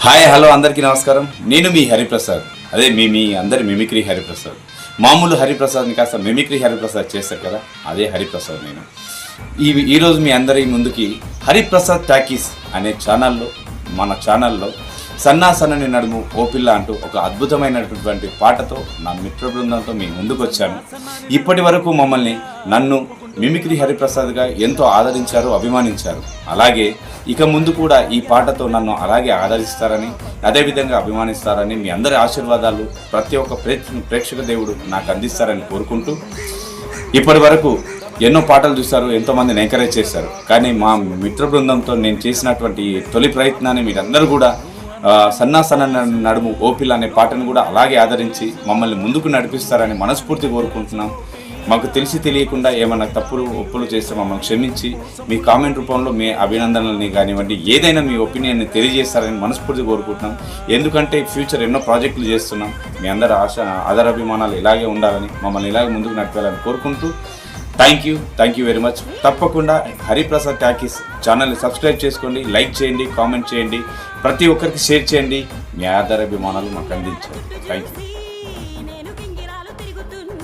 Hi hello అందరికీ నమస్కారం. నేను మీ హరిప్రసాద్. అదే మీ అందరి మిమిక్రీ హరిప్రసాద్. మామూలు హరిప్రసాద్ని కాస్త మిమిక్రీ హరిప్రసాద్ చేస్తారు కదా, అదే హరిప్రసాద్ నేను. ఈరోజు మీ అందరి ముందుకి హరిప్రసాద్ టాకీస్ అనే మన ఛానల్లో సన్నాసనని నడుము ఓపిల్ల అంటూ ఒక అద్భుతమైనటువంటి పాటతో నా మిత్ర బృందంతో మీ ముందుకు వచ్చాను. ఇప్పటి వరకు నన్ను మిమిక్రీ హరిప్రసాద్గా ఎంతో ఆదరించారు, అభిమానించారు. అలాగే ఇక ముందు కూడా ఈ పాటతో నన్ను అలాగే ఆదరిస్తారని, అదేవిధంగా అభిమానిస్తారని, మీ అందరి ఆశీర్వాదాలు ప్రతి ఒక్క ప్రేక్షక దేవుడు నాకు అందిస్తారని కోరుకుంటూ, ఇప్పటి వరకు ఎన్నో పాటలు చూస్తారు, ఎంతోమందిని ఎంకరేజ్ చేశారు. కానీ మా మిత్ర బృందంతో నేను చేసినటువంటి తొలి ప్రయత్నాన్ని మీరందరూ కూడా సన్నాసన నడుము ఓపిల్ అనే పాటను కూడా అలాగే ఆదరించి మమ్మల్ని ముందుకు నడిపిస్తారని మనస్ఫూర్తి కోరుకుంటున్నాం. మాకు తెలిసి తెలియకుండా ఏమైనా ఒప్పులు చేస్తే మమ్మల్ని క్షమించి మీ కామెంట్ రూపంలో మీ అభినందనలని కానివ్వండి, ఏదైనా మీ ఒపీనియన్ని తెలియజేస్తారని మనస్ఫూర్తి కోరుకుంటున్నాం. ఎందుకంటే ఫ్యూచర్ ఎన్నో ప్రాజెక్టులు చేస్తున్నాం. మీ అందరి ఆదరాభిమానాలు ఇలాగే ఉండాలని, మమ్మల్ని ఇలాగే ముందుకు నడిపేయాలని కోరుకుంటూ థ్యాంక్ యూ వెరీ మచ్. తప్పకుండా హరిప్రసాద్ టాకీస్ ఛానల్ని సబ్స్క్రైబ్ చేసుకోండి, లైక్ చేయండి, కామెంట్ చేయండి, ప్రతి ఒక్కరికి షేర్ చేయండి. మీ ఆదరాభిమానాలు మాకు అందించండి. Thank you.